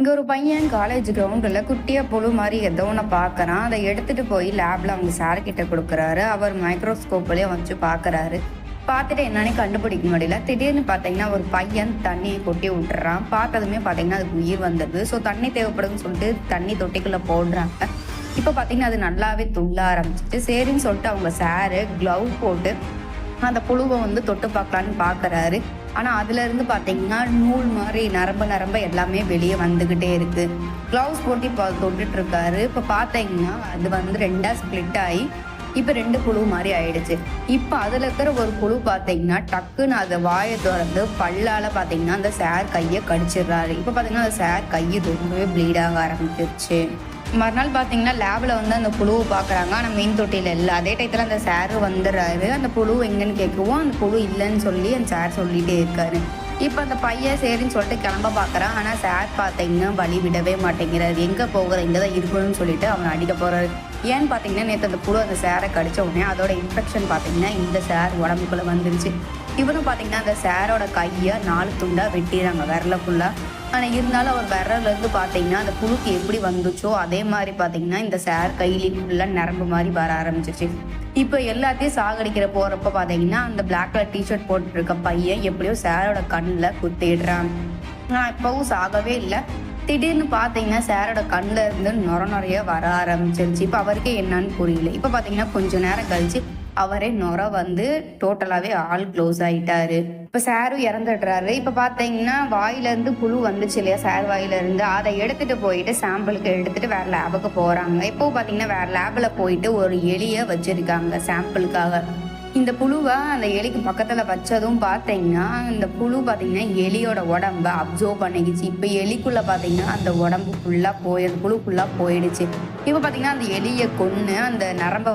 இங்க ஒரு பையன் காலேஜ் கிரவுண்டுல குட்டியா புழு மாதிரி ஏதோ ஒன்று பார்க்கறான். அதை எடுத்துட்டு போய் லேப்ல அவங்க சார் கிட்ட கொடுக்குறாரு. அவர் மைக்ரோஸ்கோப்லயே வச்சு பார்க்கறாரு. பார்த்துட்டு என்னன்னு கண்டுபிடிக்க முடியல. திடீர்னு பார்த்தீங்கன்னா ஒரு பையன் தண்ணியை கொட்டி விட்டுறான். பார்த்ததுமே பார்த்தீங்கன்னா அதுக்கு உயிர் வந்துடுது. ஸோ தண்ணி தேவைப்படுதுன்னு சொல்லிட்டு தண்ணி தொட்டிக்குள்ள போடுறாங்க. இப்போ பார்த்தீங்கன்னா அது நல்லாவே துள்ள ஆரம்பிச்சிட்டு சரின்னு சொல்லிட்டு அவங்க சாரு க்ளவ் போட்டு அந்த புழுவை தொட்டு பார்க்கலான்னு பார்க்கறாரு. ஆனால் அதுலேருந்து பார்த்தீங்கன்னா நூல் மாதிரி நரம்பு எல்லாமே வெளியே வந்துக்கிட்டே இருக்குது. க்ளவுஸ் போட்டு இப்போ தொட்டுட்டு இருக்காரு. இப்போ பார்த்தீங்கன்னா அது ரெண்டாக ஸ்ப்ளிட் ஆகி இப்போ 2 புழு மாதிரி ஆயிடுச்சு. இப்போ அதில் இருக்கிற ஒரு புழு பார்த்தீங்கன்னா டக்குன்னு அதை வாயை திறந்து பல்லால் பார்த்தீங்கன்னா அந்த சார் கையை கடிச்சிடுறாரு. இப்போ பார்த்தீங்கன்னா அந்த சார் கையை ரொம்பவே ப்ளீட் ஆக ஆரம்பிச்சிருச்சு. மறுநாள் பார்த்தீங்கன்னா லேபில் அந்த புழுவை பார்க்குறாங்க. ஆனால் மீன் தொட்டியில் இல்லை. அதே டயத்தில் அந்த சார் வந்துடுறாரு. அந்த புழு எங்கன்னு கேட்கவும் அந்த புழு இல்லைன்னு சொல்லி அந்த சார் சொல்லிகிட்டே இருக்காரு. இப்போ அந்த பையன் சரின்னு சொல்லிட்டு கிளம்ப பார்க்குறான். ஆனால் சார் பார்த்தீங்கன்னா வழி விடவே மாட்டேங்கிறாரு. எங்கே போகிற இங்கே தான் இருக்கணும்னு சொல்லிட்டு அவனை அடிக்க போகிறாரு. ஏன்னு பார்த்தீங்கன்னா நேற்று அந்த புழு அந்த சாரை கடிச்ச உடனே அதோட இன்ஃபெக்ஷன் பார்த்தீங்கன்னா இந்த சார் உடம்புக்குள்ளே வந்துருச்சு. இவனும் பார்த்தீங்கன்னா அந்த சாரோட கையை 4 துண்டாக வெட்டிடுறாங்க விரல ஃபுல்லாக. ஆனால் இருந்தாலும் அவர் விரலேருந்து பார்த்தீங்கன்னா அந்த புழுக்கு எப்படி வந்துச்சோ அதே மாதிரி பார்த்தீங்கன்னா இந்த சார் கையிலேயும் ஃபுல்லாக நரம்பு மாதிரி வர ஆரம்பிச்சிச்சு. இப்போ எல்லாத்தையும் சாகடிக்கிற போகிறப்ப பார்த்தீங்கன்னா அந்த பிளாக் கலர் டிஷர்ட் போட்டுருக்க பையன் எப்படியோ சாரோட கண்ணில் குத்திடுறான். ஆனால் இப்போவும் சாகவே இல்லை. திடீர்னு பார்த்தீங்கன்னா சாரோட கண்ணில் இருந்து நிறைய வர ஆரம்பிச்சிருச்சு. இப்போ அவருக்கே என்னன்னு புரியல. இப்போ பார்த்தீங்கன்னா கொஞ்சம் நேரம் கழிச்சு அவரே டோட்டலாகவே ஆள் க்ளோஸ் ஆகிட்டாரு. இப்போ சாரும் இறந்துடுறாரு. இப்போ பார்த்தீங்கன்னா வாயிலேருந்து புழு வந்துச்சு இல்லையா சார் வாயிலேருந்து, அதை எடுத்துகிட்டு போயிட்டு சாம்பிளுக்கு எடுத்துகிட்டு வேறு லேபுக்கு போகிறாங்க. இப்போது பார்த்தீங்கன்னா வேறு லேபில் போயிட்டு ஒரு எலியை வச்சுருக்காங்க சாம்பிளுக்காக. இந்த புழுவை அந்த எலிக்கு பக்கத்தில் வச்சதும் பார்த்தீங்கன்னா இந்த புழு பார்த்தீங்கன்னா எலியோட உடம்ப அப்சர்வ் பண்ணிக்கிச்சு. இப்போ எலிக்குள்ளே பார்த்தீங்கன்னா அந்த உடம்பு ஃபுல்லாக அந்த புழு ஃபுல்லாக போயிடுச்சு. இப்போ பார்த்தீங்கன்னா அந்த எலியை கொன்று அந்த நரம்பை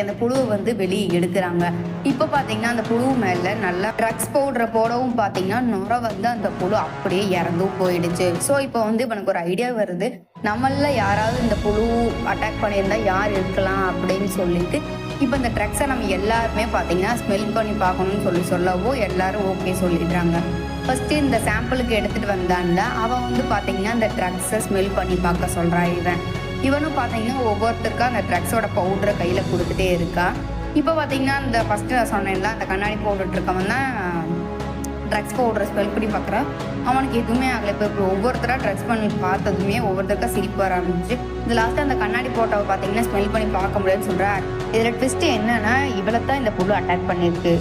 அந்த புழுவை வெளியே எடுக்கிறாங்க. இப்போ பார்த்தீங்கன்னா அந்த புழு மேலே நல்லா ட்ரக்ஸ் பவுடரை போடவும் பார்த்தீங்கன்னா அந்த புழு அப்படியே இறந்தும் போயிடுச்சு. ஸோ இப்போ இவனுக்கு ஒரு ஐடியா வருது, நம்மள யாராவது இந்த புழு அட்டாக் பண்ணியிருந்தா யார் இருக்கலாம் அப்படின்னு சொல்லிட்டு இப்போ இந்த ட்ரக்ஸை நம்ம எல்லாருமே பார்த்தீங்கன்னா ஸ்மெல் பண்ணி பார்க்கணும்னு சொல்லவோ எல்லாரும் ஓகே சொல்லிடுறாங்க. ஃபஸ்ட்டு இந்த சாம்பிளுக்கு எடுத்துகிட்டு வந்தான்ல அவன் பார்த்தீங்கன்னா இந்த ட்ரக்ஸை ஸ்மெல் பண்ணி பார்க்க சொல்கிறான். இவனும் பார்த்தீங்கன்னா ஒவ்வொருத்தருக்கா அந்த ட்ரக்ஸோட பவுடரை கையில் கொடுத்துட்டே இருக்கா. இப்போ பார்த்தீங்கன்னா இந்த ஃபஸ்ட்டு நான் சொன்னேன்ல அந்த கண்ணாடி போட்டுட்ருக்கவன் தான் ட்ரக்ஸ் பவுடரை ஸ்மெல் பண்ணி பார்க்குறான். அவனுக்கு எதுவுமே ஆகலை. இப்போ ஒவ்வொருத்தராக ட்ரக்ஸ் பண்ணி பார்த்ததுமே ஒவ்வொருத்தருக்கா சிரிப்பு வர ஆரம்பிச்சு. இந்த லாஸ்ட்டாக அந்த கண்ணாடி போட்டவை பார்த்தீங்கன்னா ஸ்மெல் பண்ணி பார்க்க முடியாதுன்னு சொல்கிறார். இதில் ட்விஸ்ட்டு என்னன்னா இவளை தான் இந்த புழு அட்டாக் பண்ணியிருக்கு.